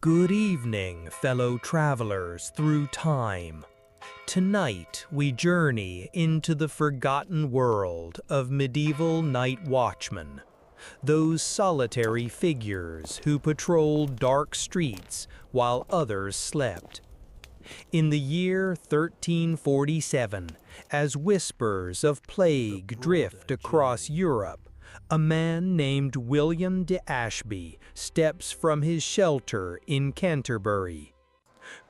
Good evening, fellow travelers through time. Tonight we journey into the forgotten world of medieval night watchmen, those solitary figures who patrolled dark streets while others slept. In the year 1347, as whispers of plague drift across Europe, a man named William de Ashby steps from his shelter in Canterbury.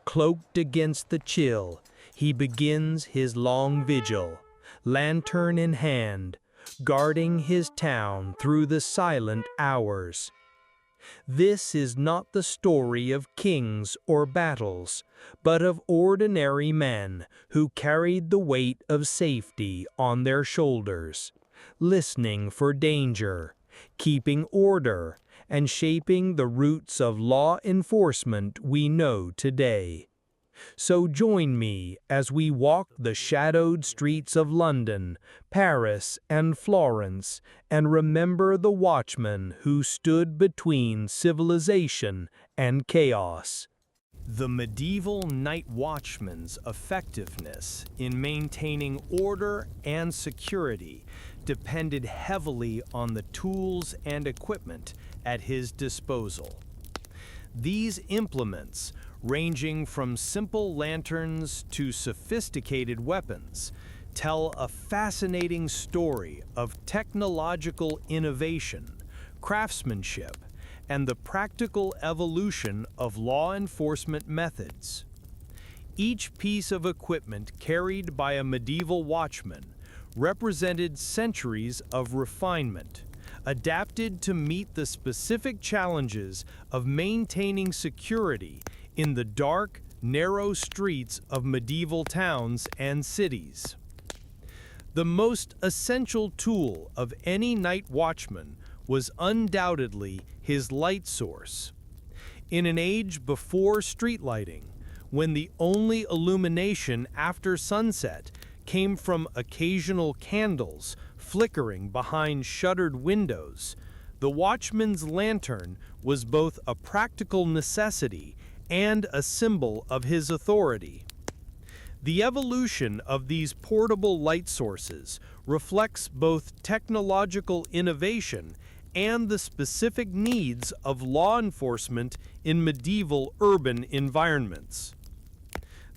Cloaked against the chill, he begins his long vigil, lantern in hand, guarding his town through the silent hours. This is not the story of kings or battles, but of ordinary men who carried the weight of safety on their shoulders, listening for danger, keeping order, and shaping the roots of law enforcement we know today. So join me as we walk the shadowed streets of London, Paris, and Florence, and remember the watchmen who stood between civilization and chaos. The medieval night watchman's effectiveness in maintaining order and security depended heavily on the tools and equipment at his disposal. These implements, ranging from simple lanterns to sophisticated weapons, tell a fascinating story of technological innovation, craftsmanship, and the practical evolution of law enforcement methods. Each piece of equipment carried by a medieval watchman represented centuries of refinement, adapted to meet the specific challenges of maintaining security in the dark, narrow streets of medieval towns and cities. The most essential tool of any night watchman was undoubtedly his light source. In an age before street lighting, when the only illumination after sunset came from occasional candles flickering behind shuttered windows, the watchman's lantern was both a practical necessity and a symbol of his authority. The evolution of these portable light sources reflects both technological innovation and the specific needs of law enforcement in medieval urban environments.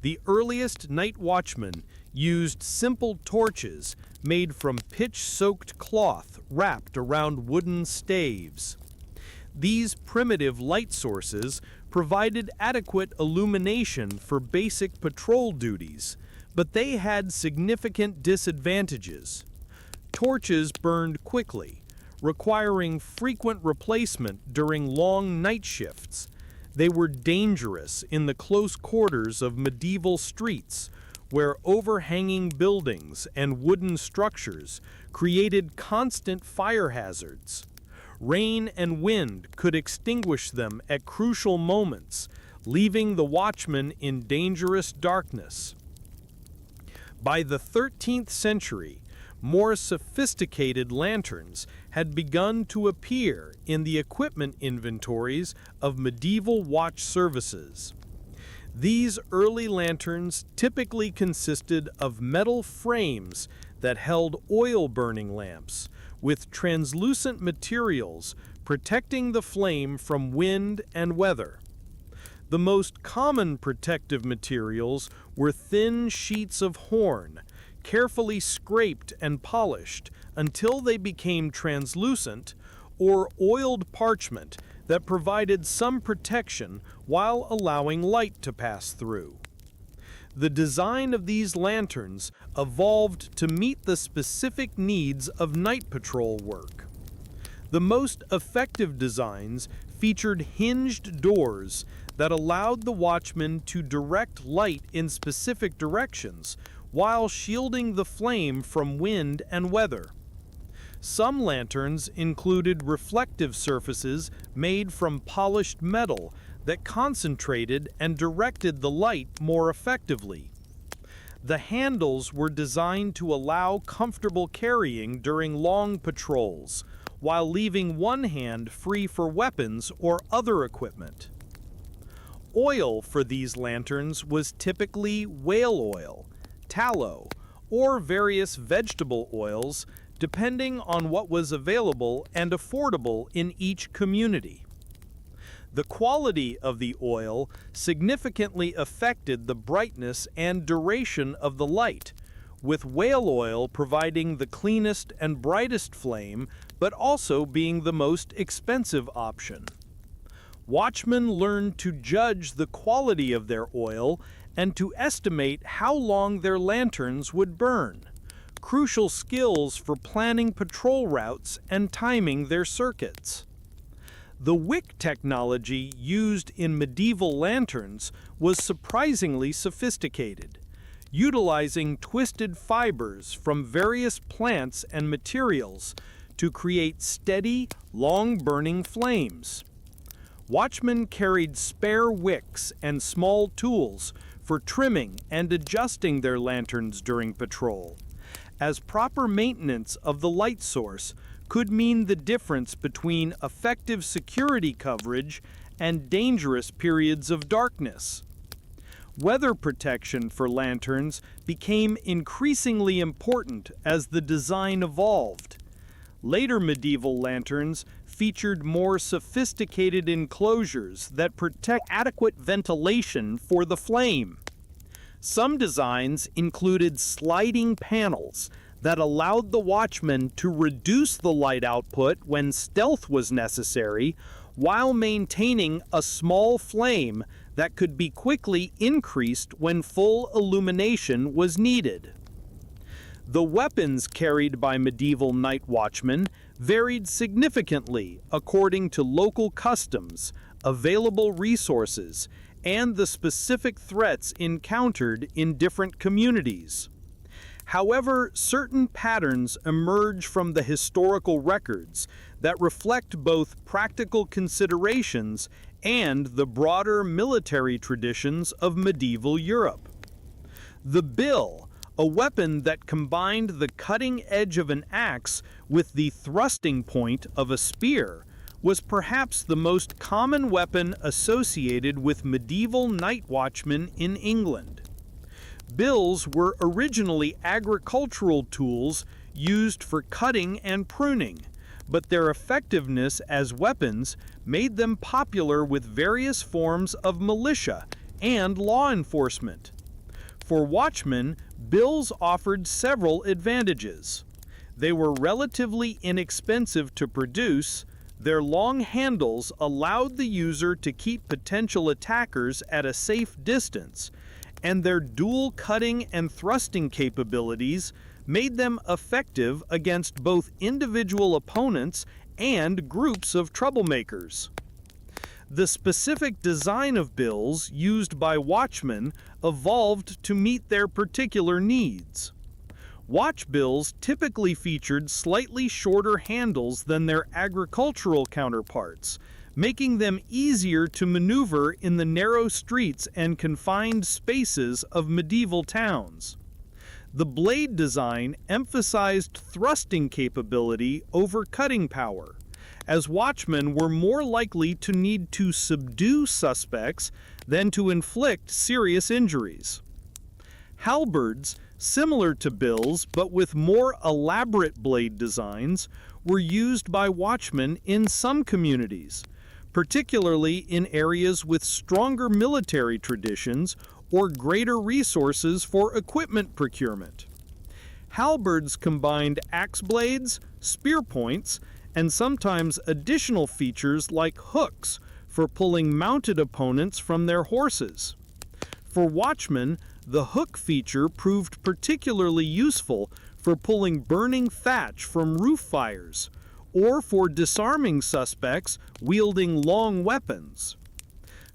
The earliest night watchmen used simple torches made from pitch-soaked cloth wrapped around wooden staves. These primitive light sources provided adequate illumination for basic patrol duties, but they had significant disadvantages. Torches burned quickly, requiring frequent replacement during long night shifts. They were dangerous in the close quarters of medieval streets, where overhanging buildings and wooden structures created constant fire hazards. Rain and wind could extinguish them at crucial moments, leaving the watchman in dangerous darkness. By the 13th century, more sophisticated lanterns had begun to appear in the equipment inventories of medieval watch services. These early lanterns typically consisted of metal frames that held oil-burning lamps, with translucent materials protecting the flame from wind and weather. The most common protective materials were thin sheets of horn, carefully scraped and polished until they became translucent, or oiled parchment that provided some protection while allowing light to pass through. The design of these lanterns evolved to meet the specific needs of night patrol work. The most effective designs featured hinged doors that allowed the watchman to direct light in specific directions while shielding the flame from wind and weather. Some lanterns included reflective surfaces made from polished metal that concentrated and directed the light more effectively. The handles were designed to allow comfortable carrying during long patrols, while leaving one hand free for weapons or other equipment. Oil for these lanterns was typically whale oil, tallow, or various vegetable oils, depending on what was available and affordable in each community. The quality of the oil significantly affected the brightness and duration of the light, with whale oil providing the cleanest and brightest flame, but also being the most expensive option. Watchmen learned to judge the quality of their oil and to estimate how long their lanterns would burn, crucial skills for planning patrol routes and timing their circuits. The wick technology used in medieval lanterns was surprisingly sophisticated, utilizing twisted fibers from various plants and materials to create steady, long-burning flames. Watchmen carried spare wicks and small tools for trimming and adjusting their lanterns during patrol, as proper maintenance of the light source could mean the difference between effective security coverage and dangerous periods of darkness. Weather protection for lanterns became increasingly important as the design evolved. Later medieval lanterns featured more sophisticated enclosures that protect adequate ventilation for the flame. Some designs included sliding panels that allowed the watchman to reduce the light output when stealth was necessary, while maintaining a small flame that could be quickly increased when full illumination was needed. The weapons carried by medieval night watchmen varied significantly according to local customs, available resources, and the specific threats encountered in different communities. However, certain patterns emerge from the historical records that reflect both practical considerations and the broader military traditions of medieval Europe. The bill, a weapon that combined the cutting edge of an axe with the thrusting point of a spear, was perhaps the most common weapon associated with medieval night watchmen in England. Bills were originally agricultural tools used for cutting and pruning, but their effectiveness as weapons made them popular with various forms of militia and law enforcement. For watchmen, bills offered several advantages. They were relatively inexpensive to produce, their long handles allowed the user to keep potential attackers at a safe distance, and their dual cutting and thrusting capabilities made them effective against both individual opponents and groups of troublemakers. The specific design of bills used by watchmen evolved to meet their particular needs. Watch bills typically featured slightly shorter handles than their agricultural counterparts, making them easier to maneuver in the narrow streets and confined spaces of medieval towns. The blade design emphasized thrusting capability over cutting power, as watchmen were more likely to need to subdue suspects than to inflict serious injuries. Halberds, similar to bills but with more elaborate blade designs, were used by watchmen in some communities, particularly in areas with stronger military traditions or greater resources for equipment procurement. Halberds combined axe blades, spear points, and sometimes additional features like hooks for pulling mounted opponents from their horses. For watchmen, the hook feature proved particularly useful for pulling burning thatch from roof fires, or for disarming suspects wielding long weapons.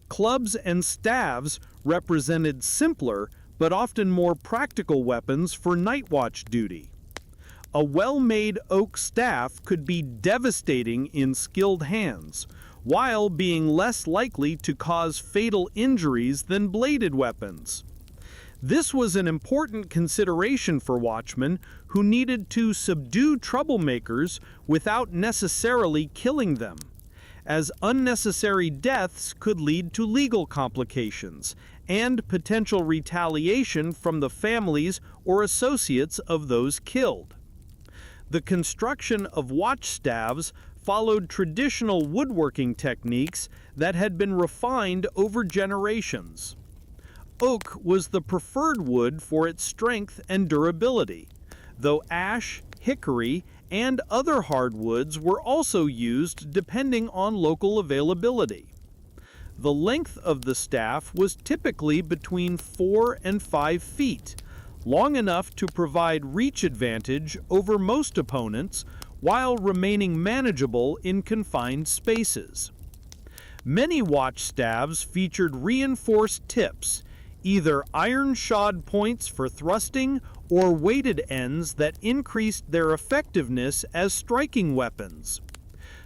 Clubs and staves represented simpler but often more practical weapons for night watch duty. A well-made oak staff could be devastating in skilled hands, while being less likely to cause fatal injuries than bladed weapons. This was an important consideration for watchmen who needed to subdue troublemakers without necessarily killing them, as unnecessary deaths could lead to legal complications and potential retaliation from the families or associates of those killed. The construction of watchstaves followed traditional woodworking techniques that had been refined over generations. Oak was the preferred wood for its strength and durability, though ash, hickory, and other hardwoods were also used depending on local availability. The length of the staff was typically between 4 and 5 feet, long enough to provide reach advantage over most opponents while remaining manageable in confined spaces. Many watchstaves featured reinforced tips, either iron-shod points for thrusting or weighted ends that increased their effectiveness as striking weapons.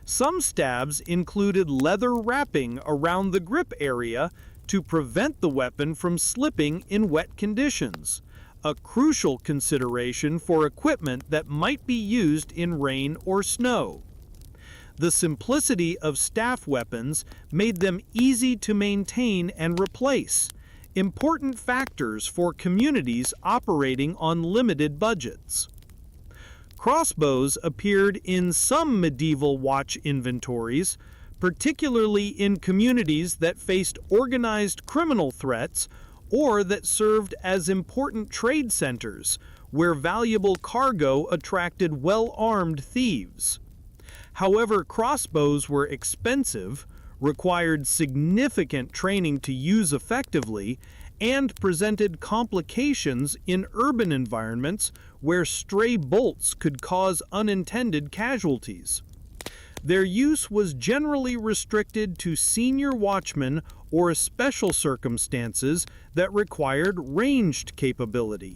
Some stabs included leather wrapping around the grip area to prevent the weapon from slipping in wet conditions, a crucial consideration for equipment that might be used in rain or snow. The simplicity of staff weapons made them easy to maintain and replace, important factors for communities operating on limited budgets. Crossbows appeared in some medieval watch inventories, particularly in communities that faced organized criminal threats or that served as important trade centers where valuable cargo attracted well-armed thieves. However, crossbows were expensive, required significant training to use effectively, and presented complications in urban environments where stray bolts could cause unintended casualties. Their use was generally restricted to senior watchmen or special circumstances that required ranged capability.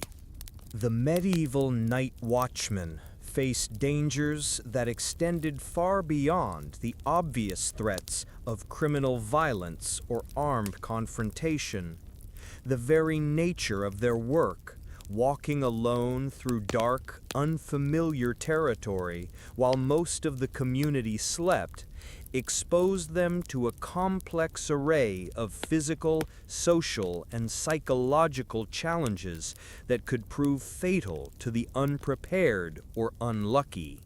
The medieval night watchman faced dangers that extended far beyond the obvious threats of criminal violence or armed confrontation. The very nature of their work, walking alone through dark, unfamiliar territory while most of the community slept, exposed them to a complex array of physical, social, and psychological challenges that could prove fatal to the unprepared or unlucky.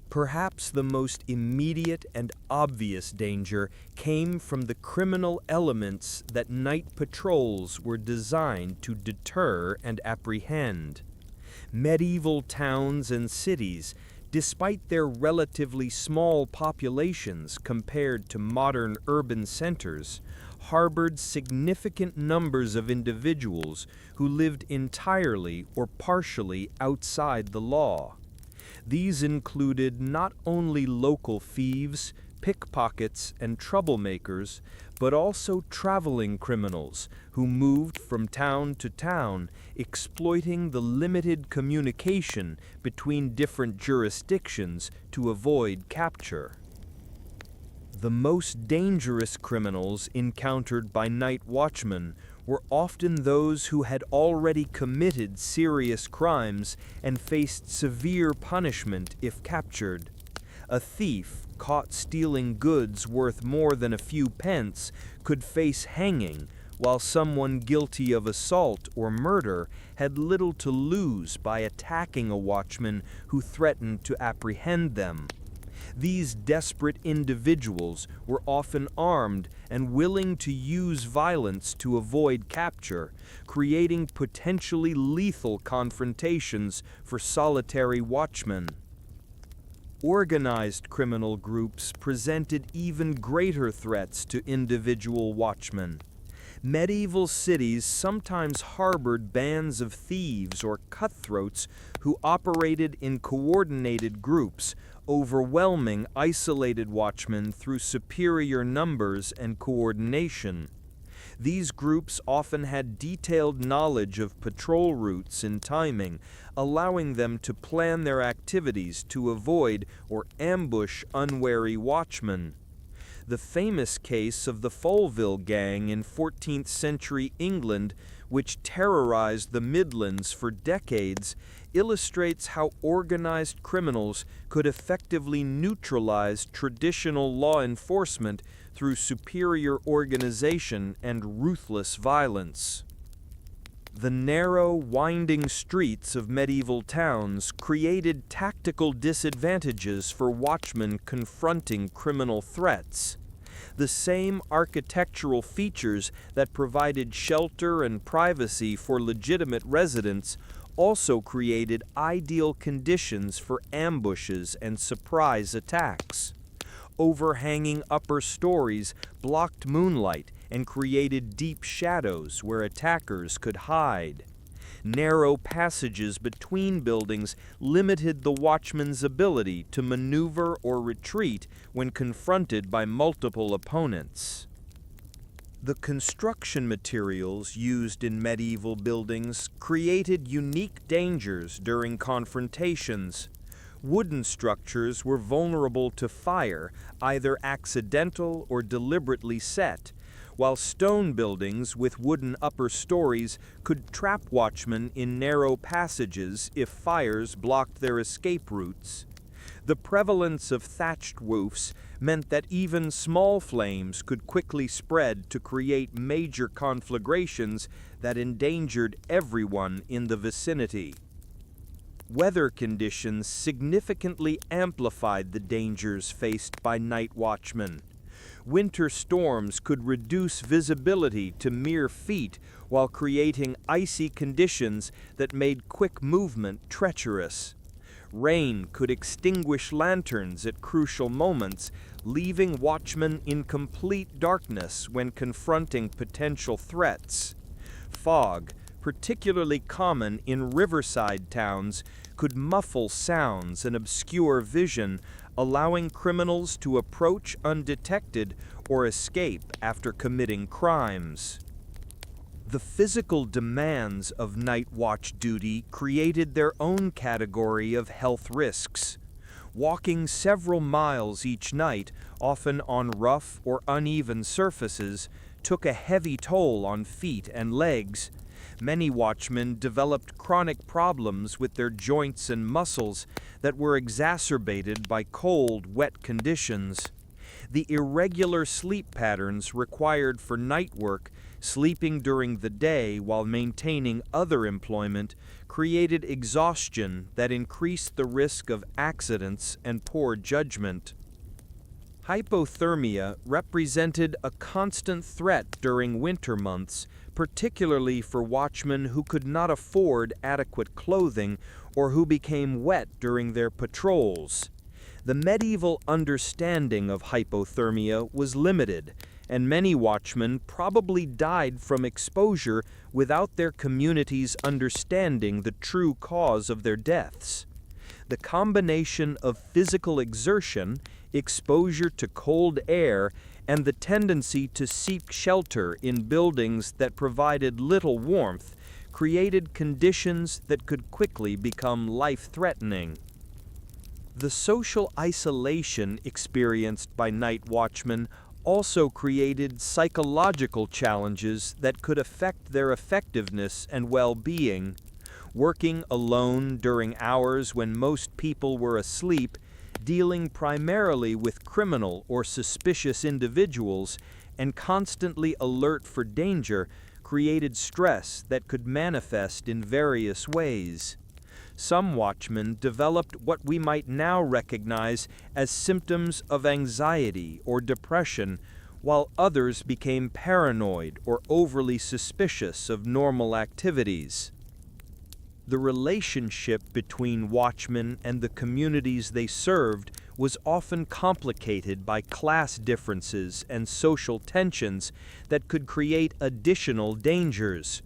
Perhaps the most immediate and obvious danger came from the criminal elements that night patrols were designed to deter and apprehend. Medieval towns and cities, despite their relatively small populations compared to modern urban centers, harbored significant numbers of individuals who lived entirely or partially outside the law. These included not only local thieves, pickpockets, and troublemakers, but also traveling criminals who moved from town to town, exploiting the limited communication between different jurisdictions to avoid capture. The most dangerous criminals encountered by night watchmen were often those who had already committed serious crimes and faced severe punishment if captured. A thief caught stealing goods worth more than a few pence could face hanging, while someone guilty of assault or murder had little to lose by attacking a watchman who threatened to apprehend them. These desperate individuals were often armed and willing to use violence to avoid capture, creating potentially lethal confrontations for solitary watchmen. Organized criminal groups presented even greater threats to individual watchmen. Medieval cities sometimes harbored bands of thieves or cutthroats who operated in coordinated groups, overwhelming isolated watchmen through superior numbers and coordination. These groups often had detailed knowledge of patrol routes and timing, allowing them to plan their activities to avoid or ambush unwary watchmen. The famous case of the Foleville Gang in 14th century England, which terrorized the Midlands for decades, illustrates how organized criminals could effectively neutralize traditional law enforcement through superior organization and ruthless violence. The narrow, winding streets of medieval towns created tactical disadvantages for watchmen confronting criminal threats. The same architectural features that provided shelter and privacy for legitimate residents also created ideal conditions for ambushes and surprise attacks. Overhanging upper stories blocked moonlight and created deep shadows where attackers could hide. Narrow passages between buildings limited the watchman's ability to maneuver or retreat when confronted by multiple opponents. The construction materials used in medieval buildings created unique dangers during confrontations. Wooden structures were vulnerable to fire, either accidental or deliberately set, while stone buildings with wooden upper stories could trap watchmen in narrow passages if fires blocked their escape routes. The prevalence of thatched roofs meant that even small flames could quickly spread to create major conflagrations that endangered everyone in the vicinity. Weather conditions significantly amplified the dangers faced by night watchmen. Winter storms could reduce visibility to mere feet while creating icy conditions that made quick movement treacherous. Rain could extinguish lanterns at crucial moments, leaving watchmen in complete darkness when confronting potential threats. Fog, particularly common in riverside towns, could muffle sounds and obscure vision, allowing criminals to approach undetected or escape after committing crimes. The physical demands of night watch duty created their own category of health risks. Walking several miles each night, often on rough or uneven surfaces, took a heavy toll on feet and legs. Many watchmen developed chronic problems with their joints and muscles that were exacerbated by cold, wet conditions. The irregular sleep patterns required for night work, sleeping during the day while maintaining other employment, created exhaustion that increased the risk of accidents and poor judgment. Hypothermia represented a constant threat during winter months, particularly for watchmen who could not afford adequate clothing or who became wet during their patrols. The medieval understanding of hypothermia was limited, and many watchmen probably died from exposure without their communities understanding the true cause of their deaths. The combination of physical exertion, exposure to cold air, and the tendency to seek shelter in buildings that provided little warmth created conditions that could quickly become life-threatening. The social isolation experienced by night watchmen also created psychological challenges that could affect their effectiveness and well-being. Working alone during hours when most people were asleep, dealing primarily with criminal or suspicious individuals, and constantly alert for danger created stress that could manifest in various ways. Some watchmen developed what we might now recognize as symptoms of anxiety or depression, while others became paranoid or overly suspicious of normal activities. The relationship between watchmen and the communities they served was often complicated by class differences and social tensions that could create additional dangers.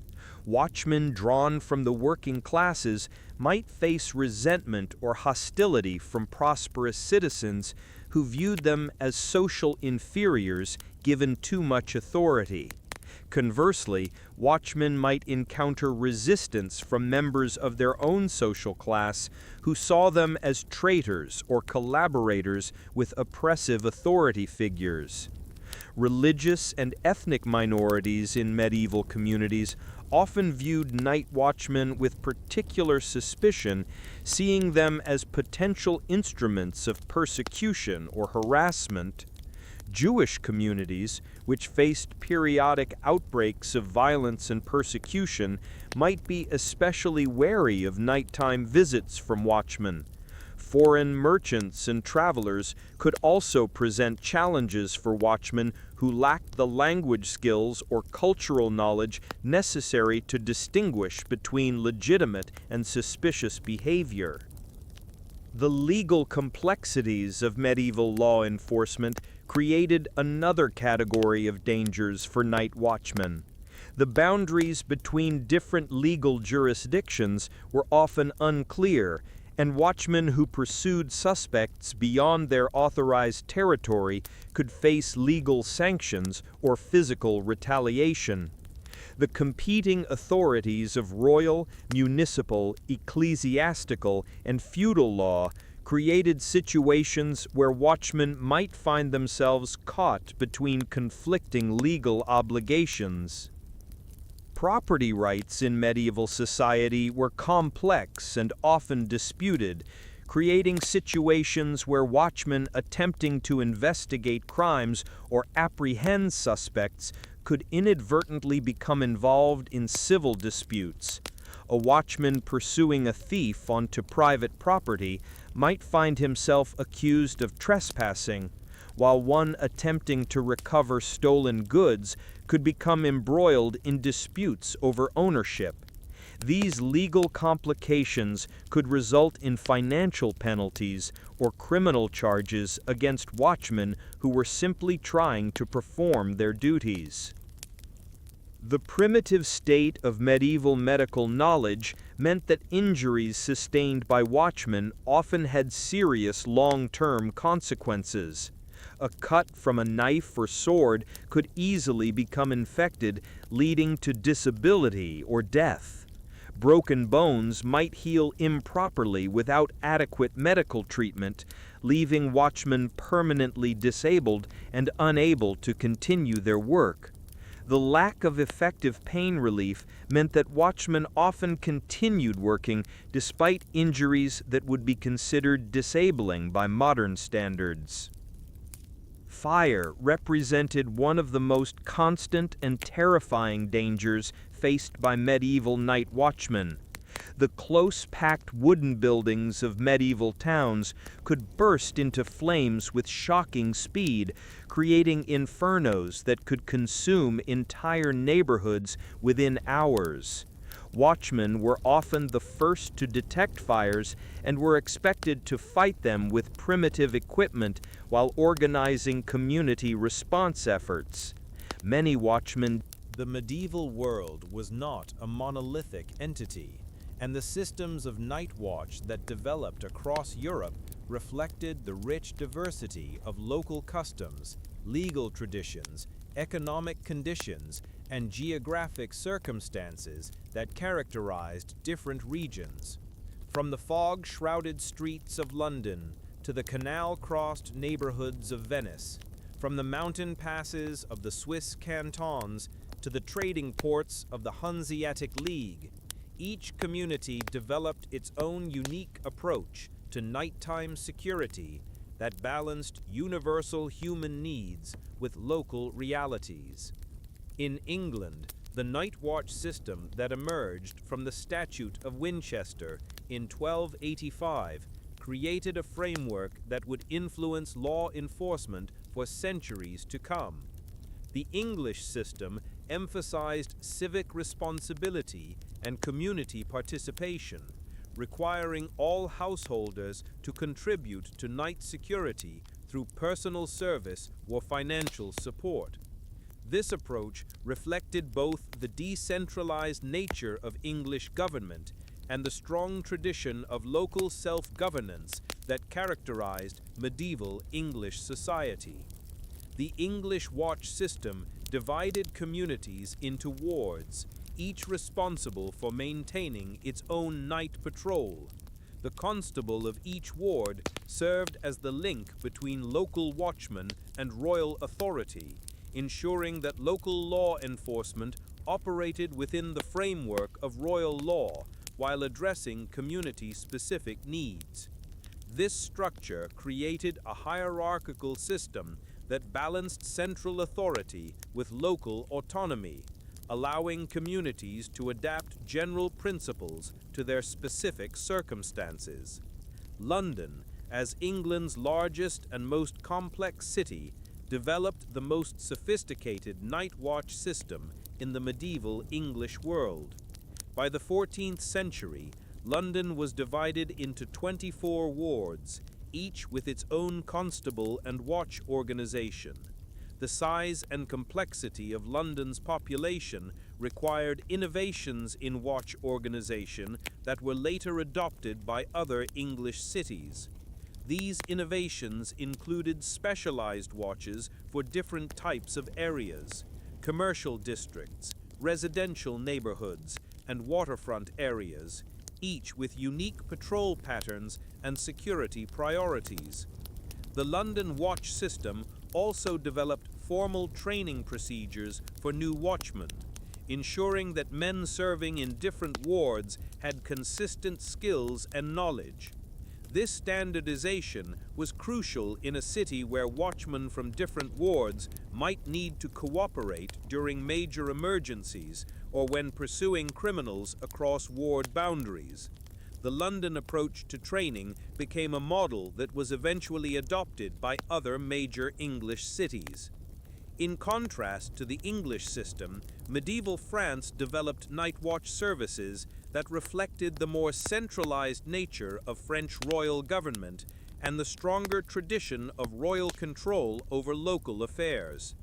Watchmen drawn from the working classes might face resentment or hostility from prosperous citizens who viewed them as social inferiors given too much authority. Conversely, watchmen might encounter resistance from members of their own social class who saw them as traitors or collaborators with oppressive authority figures. Religious and ethnic minorities in medieval communities often viewed night watchmen with particular suspicion, seeing them as potential instruments of persecution or harassment. Jewish communities, which faced periodic outbreaks of violence and persecution, might be especially wary of nighttime visits from watchmen. Foreign merchants and travelers could also present challenges for watchmen who lacked the language skills or cultural knowledge necessary to distinguish between legitimate and suspicious behavior. The legal complexities of medieval law enforcement created another category of dangers for night watchmen. The boundaries between different legal jurisdictions were often unclear, and watchmen who pursued suspects beyond their authorized territory could face legal sanctions or physical retaliation. The competing authorities of royal, municipal, ecclesiastical, and feudal law created situations where watchmen might find themselves caught between conflicting legal obligations. Property rights in medieval society were complex and often disputed, creating situations where watchmen attempting to investigate crimes or apprehend suspects could inadvertently become involved in civil disputes. A watchman pursuing a thief onto private property might find himself accused of trespassing, while one attempting to recover stolen goods could become embroiled in disputes over ownership. These legal complications could result in financial penalties or criminal charges against watchmen who were simply trying to perform their duties. The primitive state of medieval medical knowledge meant that injuries sustained by watchmen often had serious long-term consequences. A cut from a knife or sword could easily become infected, leading to disability or death. Broken bones might heal improperly without adequate medical treatment, leaving watchmen permanently disabled and unable to continue their work. The lack of effective pain relief meant that watchmen often continued working despite injuries that would be considered disabling by modern standards. Fire represented one of the most constant and terrifying dangers faced by medieval night watchmen. The close-packed wooden buildings of medieval towns could burst into flames with shocking speed, creating infernos that could consume entire neighborhoods within hours. Watchmen were often the first to detect fires and were expected to fight them with primitive equipment while organizing community response efforts. Many watchmen. The medieval world was not a monolithic entity, and the systems of night watch that developed across Europe reflected the rich diversity of local customs, legal traditions, economic conditions, and geographic circumstances that characterized different regions. From the fog-shrouded streets of London to the canal-crossed neighborhoods of Venice, from the mountain passes of the Swiss cantons to the trading ports of the Hanseatic League, each community developed its own unique approach to nighttime security that balanced universal human needs with local realities. In England, the night watch system that emerged from the Statute of Winchester in 1285 created a framework that would influence law enforcement for centuries to come. The English system emphasized civic responsibility and community participation, requiring all householders to contribute to night security through personal service or financial support. This approach reflected both the decentralized nature of English government and the strong tradition of local self-governance that characterized medieval English society. The English watch system divided communities into wards, each responsible for maintaining its own night patrol. The constable of each ward served as the link between local watchmen and royal authority, ensuring that local law enforcement operated within the framework of royal law while addressing community-specific needs. This structure created a hierarchical system that balanced central authority with local autonomy, allowing communities to adapt general principles to their specific circumstances. London, as England's largest and most complex city, developed the most sophisticated night watch system in the medieval English world. By the 14th century, London was divided into 24 wards, each with its own constable and watch organization. The size and complexity of London's population required innovations in watch organization that were later adopted by other English cities. These innovations included specialized watches for different types of areas: commercial districts, residential neighborhoods, and waterfront areas, each with unique patrol patterns and security priorities. The London watch system also developed formal training procedures for new watchmen, ensuring that men serving in different wards had consistent skills and knowledge. This standardization was crucial in a city where watchmen from different wards might need to cooperate during major emergencies or when pursuing criminals across ward boundaries. The London approach to training became a model that was eventually adopted by other major English cities. In contrast to the English system, medieval France developed night watch services that reflected the more centralized nature of French royal government and the stronger tradition of royal control over local affairs.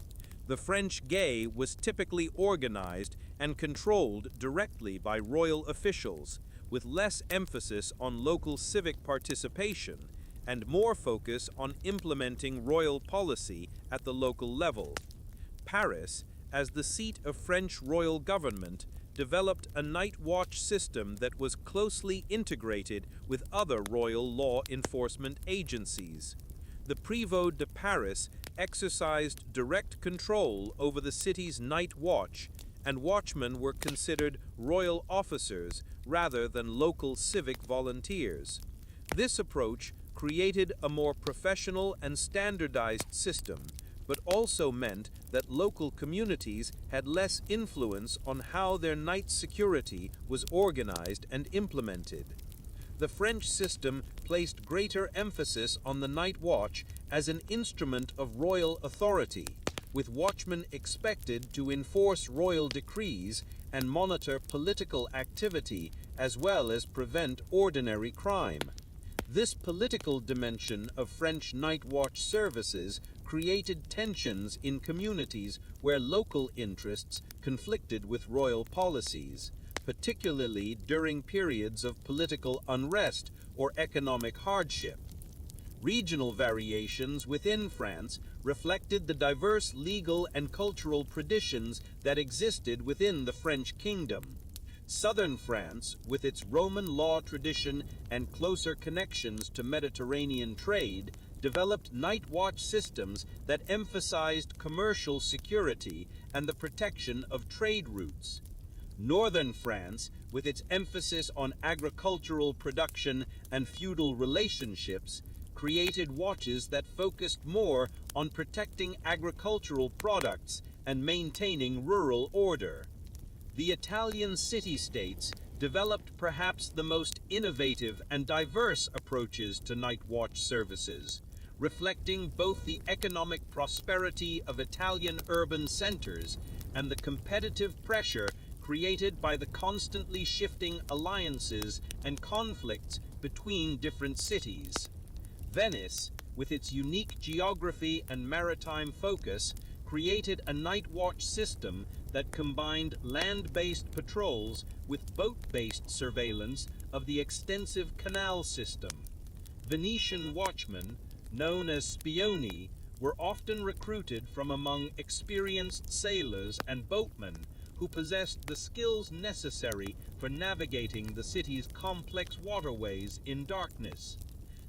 The French Guet was typically organized and controlled directly by royal officials, with less emphasis on local civic participation and more focus on implementing royal policy at the local level. Paris, as the seat of French royal government, developed a night watch system that was closely integrated with other royal law enforcement agencies. The Prévôt de Paris exercised direct control over the city's night watch, and watchmen were considered royal officers rather than local civic volunteers. This approach created a more professional and standardized system, but also meant that local communities had less influence on how their night security was organized and implemented. The French system placed greater emphasis on the night watch as an instrument of royal authority, with watchmen expected to enforce royal decrees and monitor political activity as well as prevent ordinary crime. This political dimension of French night watch services created tensions in communities where local interests conflicted with royal policies, particularly during periods of political unrest or economic hardship. Regional variations within France reflected the diverse legal and cultural traditions that existed within the French kingdom. Southern France, with its Roman law tradition and closer connections to Mediterranean trade, developed night watch systems that emphasized commercial security and the protection of trade routes. Northern France, with its emphasis on agricultural production and feudal relationships, created watches that focused more on protecting agricultural products and maintaining rural order. The Italian city-states developed perhaps the most innovative and diverse approaches to night watch services, reflecting both the economic prosperity of Italian urban centers and the competitive pressure created by the constantly shifting alliances and conflicts between different cities. Venice, with its unique geography and maritime focus, created a night watch system that combined land-based patrols with boat-based surveillance of the extensive canal system. Venetian watchmen, known as spioni, were often recruited from among experienced sailors and boatmen who possessed the skills necessary for navigating the city's complex waterways in darkness.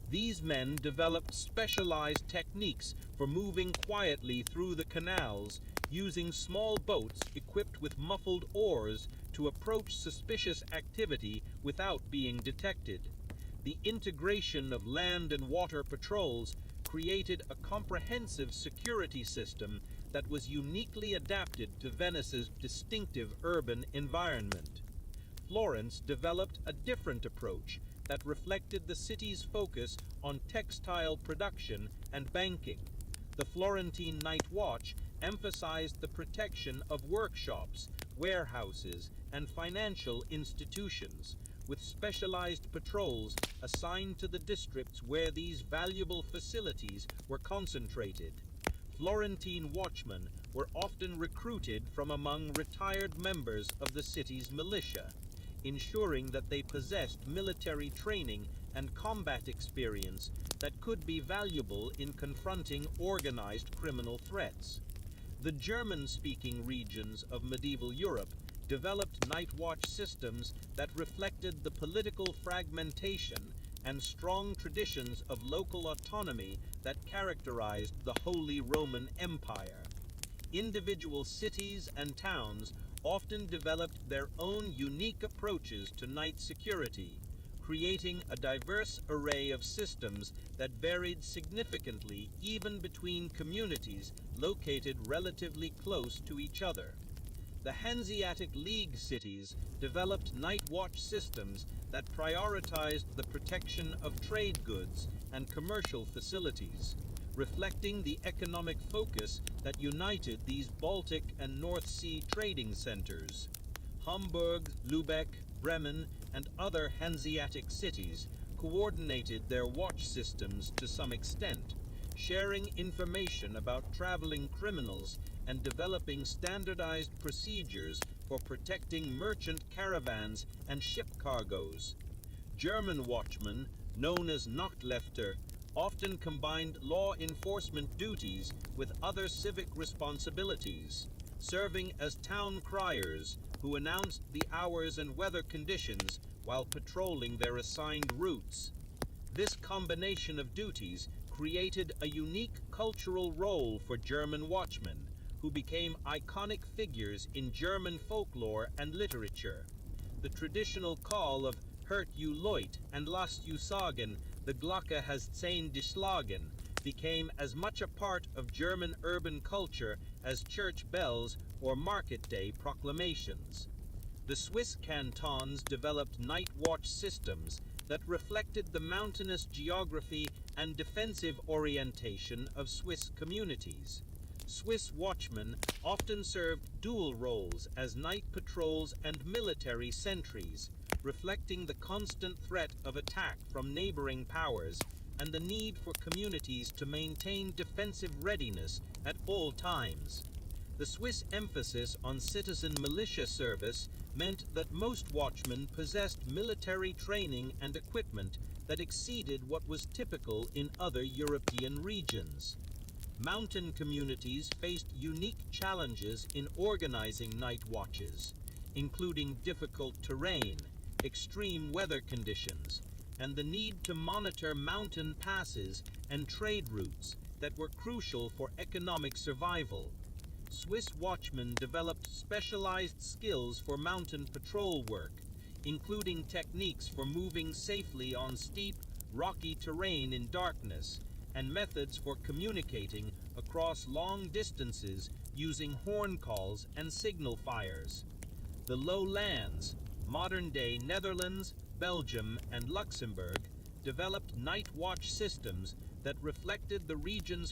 These men developed specialized techniques for moving quietly through the canals, using small boats equipped with muffled oars to approach suspicious activity without being detected. The integration of land and water patrols created a comprehensive security system that was uniquely adapted to Venice's distinctive urban environment. Florence developed a different approach that reflected the city's focus on textile production and banking. The Florentine Night Watch emphasized the protection of workshops, warehouses, and financial institutions, with specialized patrols assigned to the districts where these valuable facilities were concentrated. Florentine watchmen were often recruited from among retired members of the city's militia, ensuring that they possessed military training and combat experience that could be valuable in confronting organized criminal threats. The German-speaking regions of medieval Europe developed night watch systems that reflected the political fragmentation and strong traditions of local autonomy that characterized the Holy Roman Empire. Individual cities and towns often developed their own unique approaches to night security, creating a diverse array of systems that varied significantly even between communities located relatively close to each other. The Hanseatic League cities developed night watch systems that prioritized the protection of trade goods and commercial facilities, reflecting the economic focus that united these Baltic and North Sea trading centers. Hamburg, Lübeck, Bremen, and other Hanseatic cities coordinated their watch systems to some extent, sharing information about traveling criminals and developing standardized procedures for protecting merchant caravans and ship cargoes. German watchmen, known as Nachtwächter, often combined law enforcement duties with other civic responsibilities, serving as town criers who announced the hours and weather conditions while patrolling their assigned routes. This combination of duties created a unique cultural role for German watchmen, who became iconic figures in German folklore and literature. The traditional call of Hört you Leut and Lasst you sagen, the Glocke has 10 geschlagen, became as much a part of German urban culture as church bells or market day proclamations. The Swiss cantons developed night watch systems that reflected the mountainous geography and defensive orientation of Swiss communities. Swiss watchmen often served dual roles as night patrols and military sentries, reflecting the constant threat of attack from neighboring powers and the need for communities to maintain defensive readiness at all times. The Swiss emphasis on citizen militia service meant that most watchmen possessed military training and equipment that exceeded what was typical in other European regions. Mountain communities faced unique challenges in organizing night watches, including difficult terrain, extreme weather conditions, and the need to monitor mountain passes and trade routes that were crucial for economic survival. Swiss watchmen developed specialized skills for mountain patrol work, including techniques for moving safely on steep, rocky terrain in darkness, and methods for communicating across long distances using horn calls and signal fires. The lowlands, modern-day Netherlands, Belgium, and Luxembourg, developed night watch systems that reflected the region's